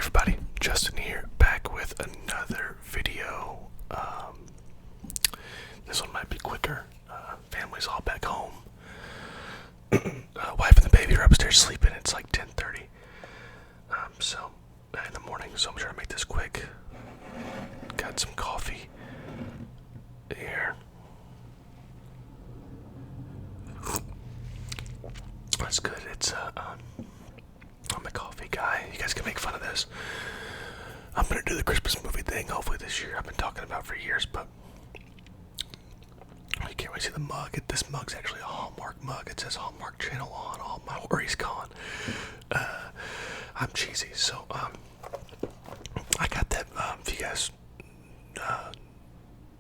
everybody, Justin here, back with another video. This one might be quicker. Family's all back home. Wife and the baby are upstairs sleeping. It's like 10:30. So in the morning, so I'm trying to make this quick. Got some coffee here. That's good. It's I'm a coffee guy. You guys can make fun of this. I'm gonna do the Christmas movie thing hopefully this year. I've been talking about for years, but you can't really see the mug. This mug's actually a Hallmark mug. It says Hallmark Channel on. All my worries gone. I'm cheesy, so I got that. If you guys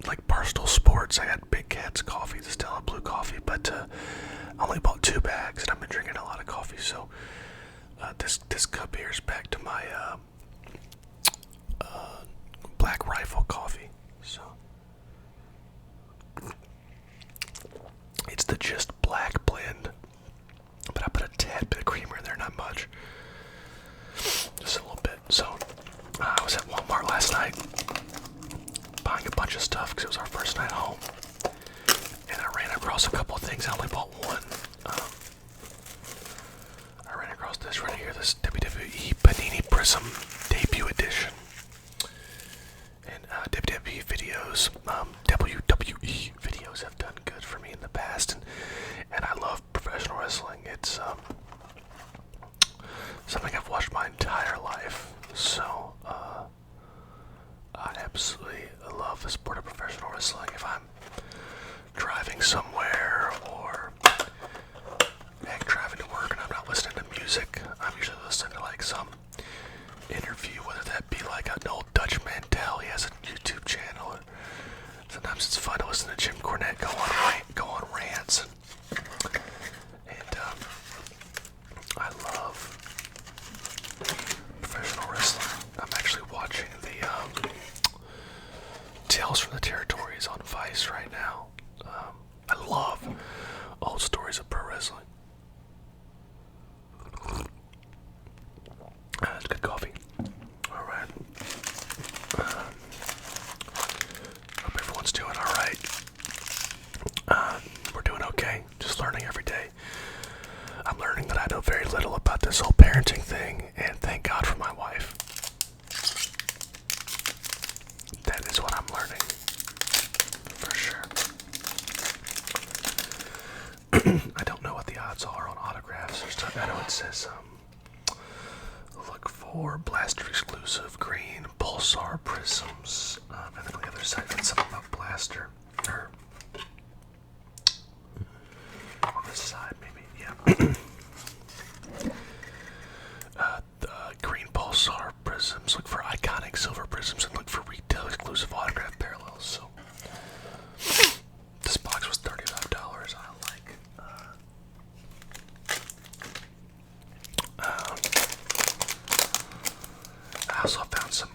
like Barstool Sports, I got Big Cat's coffee, the Stella Blue coffee, but I only bought 2 bags, and I've been drinking a lot of coffee, so this cup here is back to my Black Rifle coffee. So it's the just black blend, but I put a tad bit of creamer in there, not much, just a little bit. So I was at Walmart last night buying a bunch of stuff because it was our first night home, and I ran across a couple of things. I only bought one. I ran across this right here, this WWE Panini Prizm debut edition. And WWE videos have done good for me in the past, and I love professional wrestling. It's something I've watched my entire life, so I absolutely love the sport of professional wrestling. If I'm driving somewhere or driving to work and I'm not listening to music, I'm usually listening to like some interview, whether that be like an old Dutch Mantel, he has a YouTube channel, or sometimes it's fun to listen to Jim Cornette go on rants, and I love professional wrestling. I'm actually watching the Tales from the Territories on Vice right now. I love old stories of pro wrestling. It's good coffee. Alright. Hope everyone's doing alright. We're doing okay. Just learning every day. I'm learning that I know very little about this whole parenting thing, and thank God for my wife. That is what I'm learning. For sure. I don't know what the odds are on autographs or stuff. I know it says, look for Blaster exclusive green Pulsar prisms. I think on the other side it's something about Blaster. Or on this side, maybe, yeah. The green Pulsar prisms. Look for iconic silver prisms and look for retail exclusive autograph parallels. So this box was $35. I also found some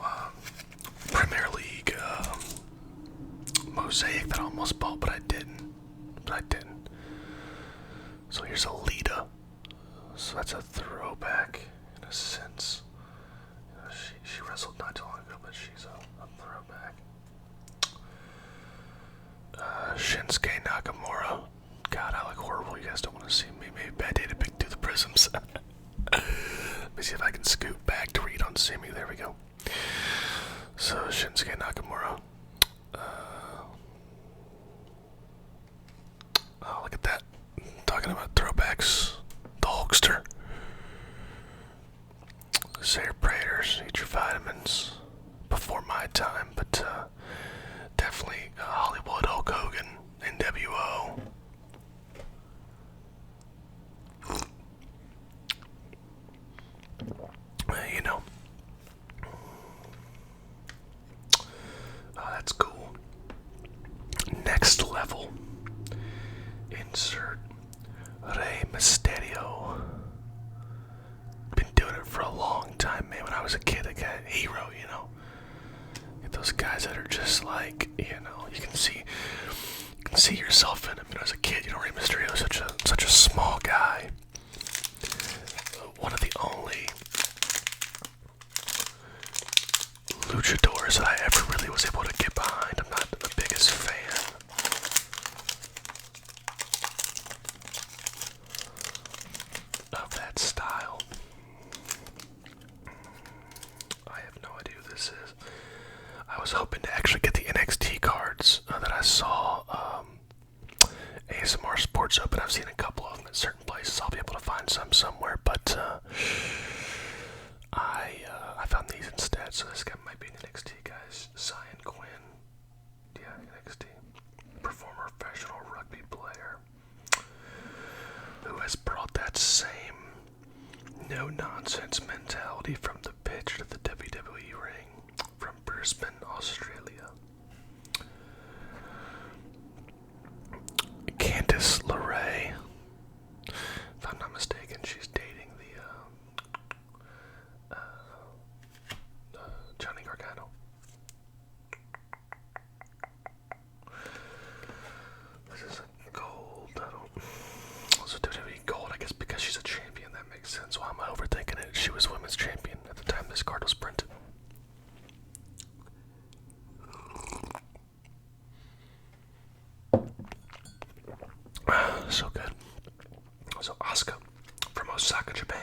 Premier League mosaic that I almost bought, but I didn't. So here's a Lita. So that's a throwback in a sense. You know, she wrestled not too long ago, but she's a throwback. Shinsuke Nakamura. God, I look horrible. You guys don't want to see me. Maybe bad day to pick through the prisms. Let me see if I can scoot back to where you don't see me. There we go. So Shinsuke Nakamura. Oh, look at that. Talking about throwbacks. The Hulkster. Sayer Praters. Eat your vitamins. Before my time, but definitely Hollywood Hulk Hogan. NWO. You know. Oh, that's cool. Next level. Insert Rey Mysterio. Been doing it for a long time, man. When I was a kid, I got a hero, you know. Get those guys that are just like, you know, you can see yourself in him. You know, as a kid, you know, Rey Mysterio is such a small guy. One of the only luchadors that I ever really was able to get behind. I'm not the biggest fan. Of that style. I have no idea who this is. I was hoping to actually get the NXT cards that I saw ASMR Sports Open. I've seen a couple of them at certain places. I'll be able to find some somewhere, but I found these instead. So this guy might be an NXT guys. Cyan Quinn, yeah, NXT performer, professional rugby player, who has brought that same no-nonsense mentality from the pitch to the WWE ring, from Brisbane, Australia. Candice LeRae, if I'm not mistaken, she's dating the Johnny Gargano. This is a gold. Also WWE gold, I guess, because she's a champion. That makes sense. Why am I overthinking it? She was women's champion at the time this card was printed. So good. So Asuka from Osaka, Japan.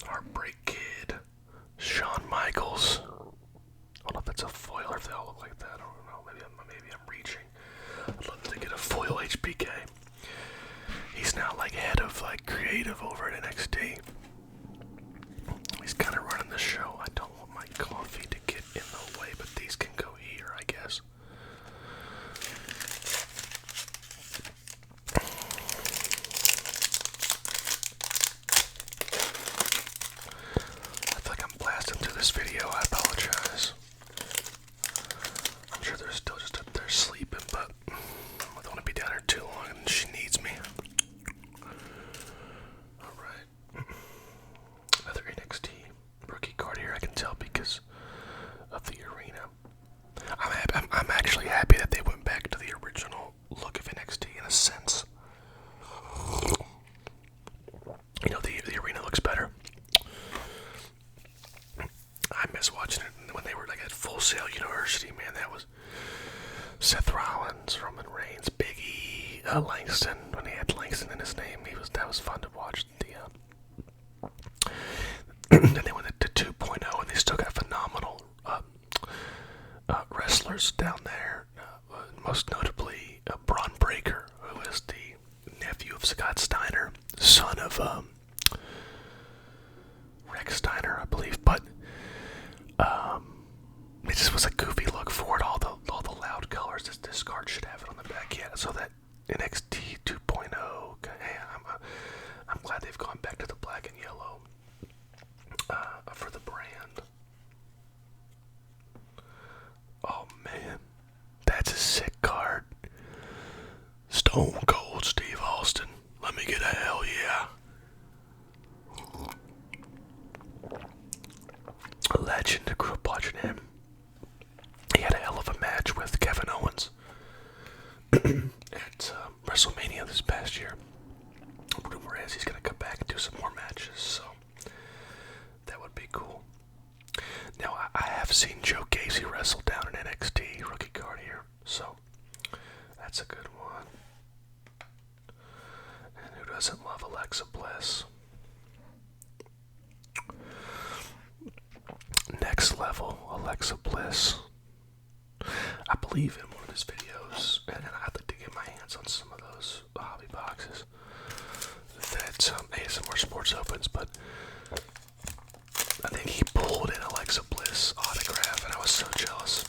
Heartbreak Kid. Shawn Michaels. I don't know if that's a foil or if they all look like that. I don't know. Maybe I'm reaching. I'd love to get a foil HBK. He's now like head of like creative over at NXT. He's kind of running the show. I don't want my coffee to get in the way, but these can go here, I guess. I feel like I'm blasting through this video. I apologize. I'm sure they're still just up there sleeping, but I don't want to be down here too long and she needs me. Alright. Another NXT rookie card here, I can tell because of the arena. I'm actually happy that they went back to the original look of NXT in a sense. You know, the arena looks better. I miss watching it when they were like at Full Sail University, man. That was Seth Rollins, Roman Reigns, Big E, Langston. When he had Langston in his name, that was fun to watch. Then they went to 2.0 and they still got phenomenal wrestlers down there. Most notably, Braun Breaker, who is the nephew of Scott Steiner, son of Rex Steiner, I believe. But it just was a goofy look for it. All the loud colors. This card should have it on the back. Yeah, so that NXT 2.0. Hey, I'm glad they've gone back to the black and yellow for the brand. Oh man, that's a sick card. Stone Cold Steve Austin. Let me get a hell yeah. A legend. I grew up watching him. He had a hell of a match with Kevin Owens at WrestleMania this past year. Rumor is he's going to come back and do some more matches, so that would be cool. Now, I have seen Joe Gacy wrestle down in NXT, rookie card here, so that's a good one. And who doesn't love Alexa Bliss? Next level, Alexa Bliss. I believe in one of his videos, and I'd like to get my hands on some of those hobby boxes that ASMR Sports opens, but I think he pulled in Alexa Bliss autograph, and I was so jealous.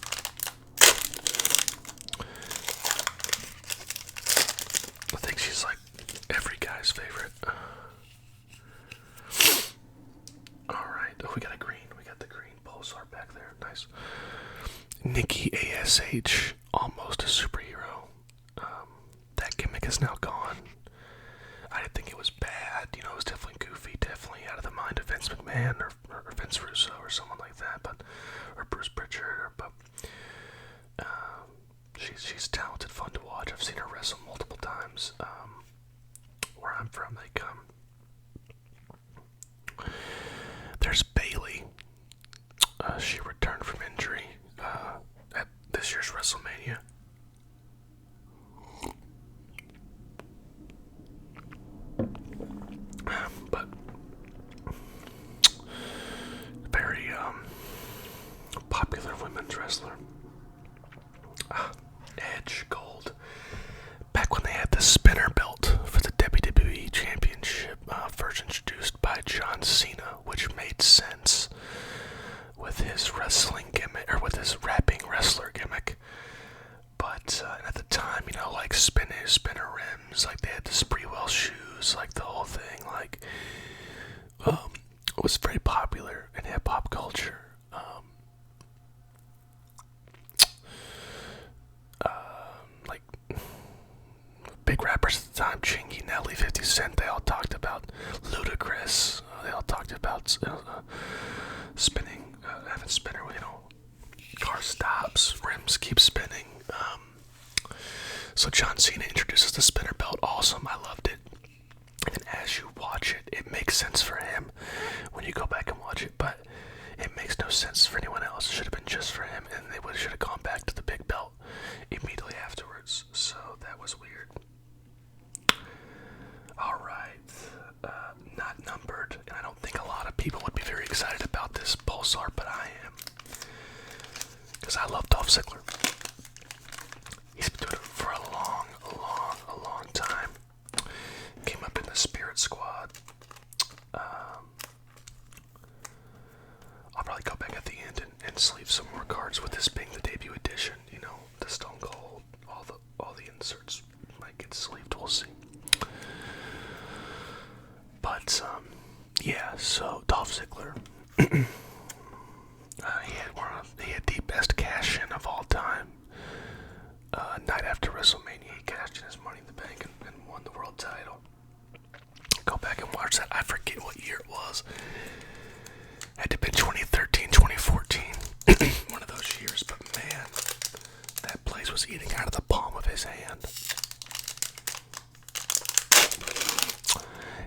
I think she's like every guy's favorite. Alright, oh, we got a green. We got the green pulsar back there. Nice. Nikki ASH, almost a superhero. That gimmick is now gone. I didn't think it was bad. You know, it was definitely goofy, definitely out of the mind of Vince McMahon or Vince Russo or someone like that, or Bruce Pritchard. But she's talented, fun to watch. I've seen her wrestle multiple times. Where I'm from, WrestleMania. But very popular women's wrestler. Edge Gold. Back when they had the spinner belt for the WWE Championship, first introduced by John Cena, which made sense with his wrestling gimmick, or with his rapping wrestler gimmick. But at the time, you know, like spinner rims, like they had the Spreewell shoes, like the whole thing, like it was very popular in hip hop culture. Like big rappers at the time, Chingy, Nelly, 50 Cent, they all talked about Ludacris. They all talked about spinning, having spinner, you know, car stops, rims keep spinning. So John Cena introduces the spinner belt. Awesome, I loved it. And as you watch it, it makes sense for him when you go back and watch it, but it makes no sense for anyone else. It should have been just for him, and they should have gone back to the big belt immediately afterwards. So that was weird. Alright, not numbered, and I don't think a lot of people would be very excited about this Pulsar, but I am. Because I love Dolph Ziggler. He's been doing it for a long time. Came up in the Spirit Squad. I'll probably go back at the end and sleeve some more cards with this being the debut edition. You know, the Stone Cold, all the inserts might get sleeved. We'll see. But yeah. So Dolph Ziggler, he had the best cash in of all time. Night after WrestleMania, he cashed in his Money in the Bank and won the world title. Go back and watch that. I forget what year it was. Had to have been 2013, 2014. One of those years, but man, that place was eating out of the palm of his hand.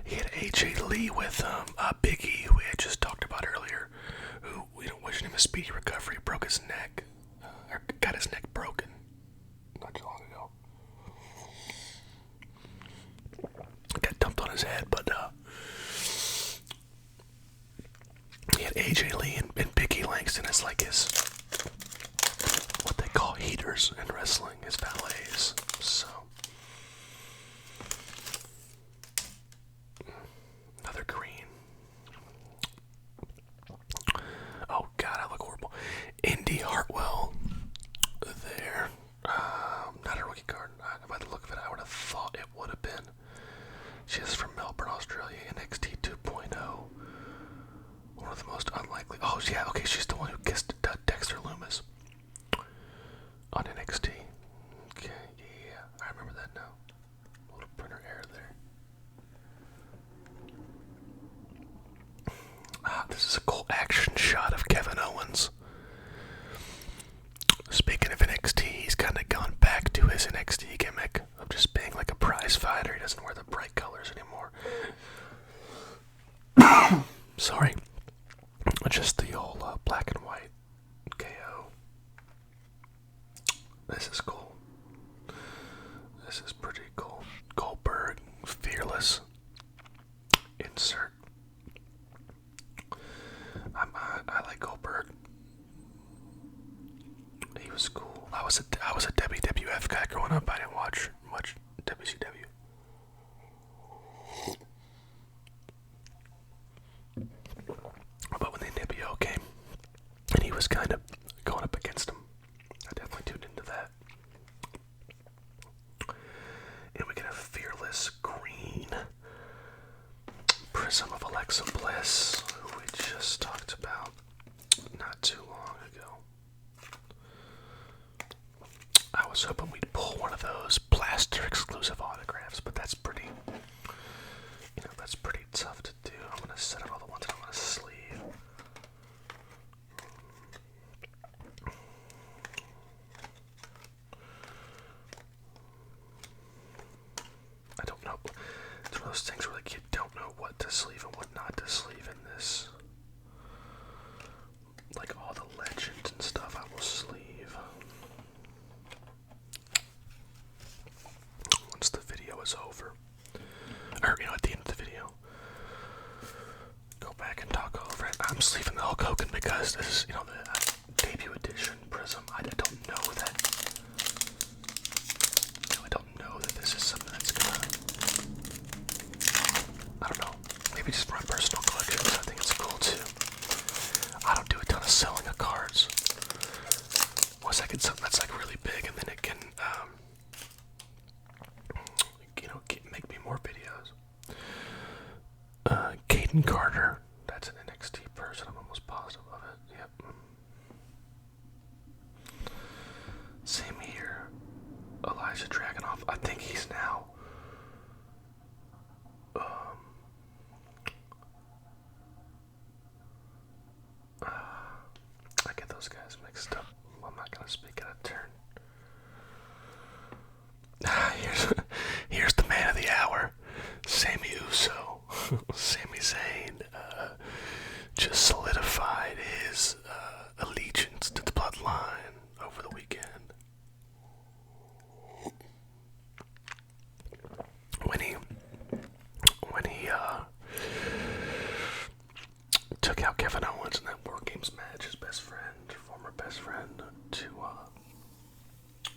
He had AJ Lee with Big E, who we had just talked about earlier, who, you know, wishing him a speedy recovery, broke his neck, or got his neck broken not too long ago. Got dumped on his head, but he had AJ Lee and Big E Langston as like his, what they call heaters in wrestling, his valets. So another green. Oh God, I look horrible. Indy Hartwell there. Not a rookie card. By the look of it, I would have thought it would have been. She's from Melbourne, Australia, NXT 2.0. One of the most unlikely. Oh, yeah, okay, she's the one who kissed Dexter Lumis on NXT. Okay, yeah, I remember that now. A little printer error there. This is a cool action shot of Kevin Owens. Speaking of NXT, he's kind of gone back to his NXT gimmick of just being like a prize fighter. He doesn't wear the bright colors anymore. Sorry. Just the old black and white KO. This is cool. This is pretty cool. Goldberg, Fearless. Insert. I like Goldberg. He was cool. I was a WWF guy growing up. I didn't watch much WCW. But when the NWO came, and he was kind of going up against him, I definitely tuned into that. And we get a Fearless green Prism of Alexa Bliss, who we just talked about not too long ago. I was hoping we'd pull one of those blaster exclusive autographs, but that's pretty, you know, that's pretty tough to do. I'm gonna set out all the ones I want to sleeve. I don't know. It's one of those things where like you don't know what to sleeve and what not to sleeve in this. Like all the legends and stuff I will sleeve. or at the end of the video, go back and talk over it. I'm just leaving the Hulk Hogan because this is, the debut edition Prizm. I don't know that. I don't know that this is something that's gonna. I don't know. Maybe just for my personal collection, because I think it's cool too. I don't do a ton of selling of cards. Once I get something that's like really big, and then it can, make me more videos. Caden Carter, that's an NXT person. I'm almost positive of it. Yep. Same here. Elijah Dragunov. I think he's now. I get those guys mixed up. I'm not gonna speak out of turn. Here's the man of the hour, Sami Uso. Sami Zayn just solidified his allegiance to the bloodline over the weekend. When he took out Kevin Owens in that War Games match, his best friend, former best friend, to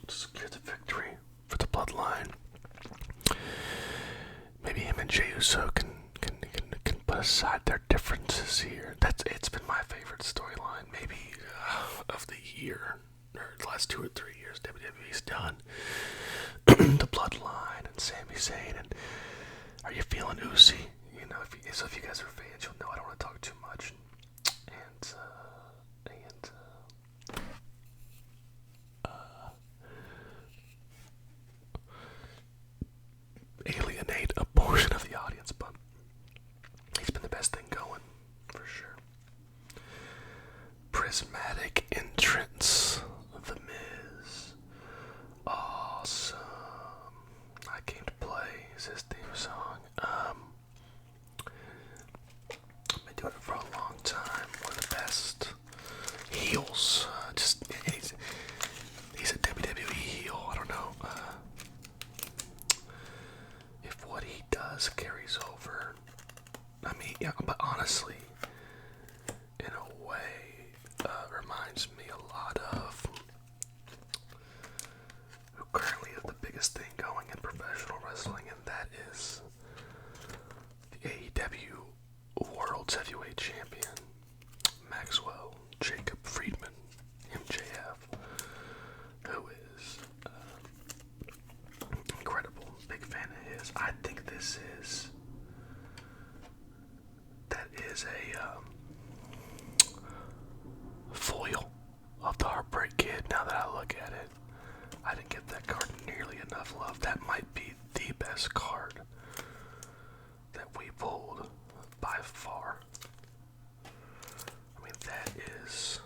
secure the victory for the bloodline. Maybe him and Jey Uso can put aside their differences here. It's been my favorite storyline, maybe of the year, or the last 2 or 3 years WWE's done. The bloodline and Sami Zayn. And are you feeling Uzi? If you guys are fans, you'll know I don't want to talk too much. Alienate a portion of the audience, but he's been the best thing going, for sure. Prismatic entrance, The Miz. Awesome. I Came to Play is his theme song. I've been doing it for a long time. One of the best heels. He's a WWE heel. I don't know if what he does carries over. I mean, yeah, but honestly, in a way, reminds me a lot of who currently is the biggest thing going in professional wrestling, and that is the AEW World's Heavyweight Champion, Maxwell Jacob Friedman, MJF, who is incredible. Big fan of his. I think that is a foil of the Heartbreak Kid. Now that I look at it, I didn't give that card nearly enough love. That might be the best card that we pulled by far. I mean, that is.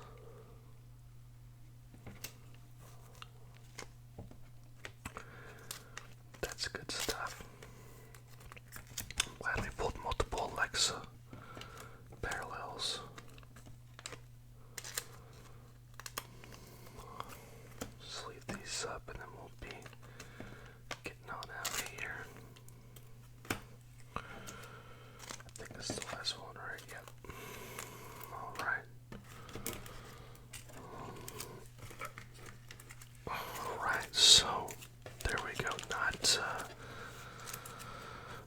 That's good stuff. I'm glad we pulled multiple Alexa parallels. Just leave these up and then we'll be getting on out of here. I think this is the last one, right? Yep. Alright. Alright, so there we go.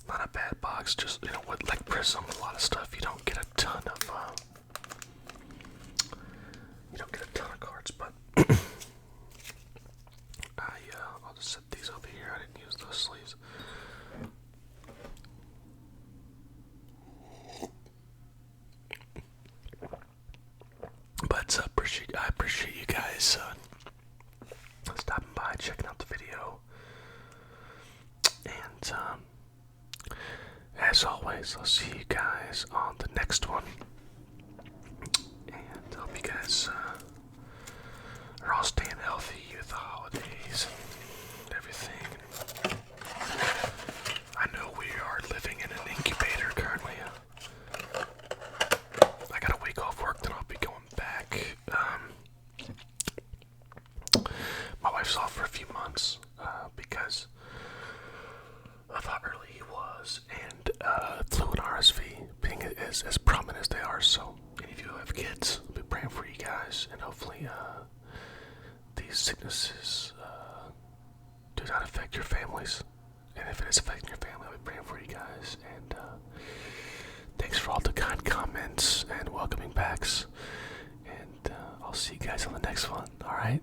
Not a bad box, just, with like Prizm, a lot of stuff, you don't get a ton of cards, but I'll just set these over here. I didn't use those sleeves. But I appreciate you guys stopping by, checking out the video, and as always, I'll see you guys on the next one, and I hope you guys are all staying healthy with the holidays and everything. I know we are living in an incubator currently. I got a week off work, then I'll be going back. My wife's off for a few months because of how early he was. was, and flu and RSV being as prominent as they are. So, any of you who have kids, I'll be praying for you guys, and hopefully these sicknesses do not affect your families. And if it is affecting your family, I'll be praying for you guys. And thanks for all the kind comments and welcoming backs. And I'll see you guys on the next one. All right.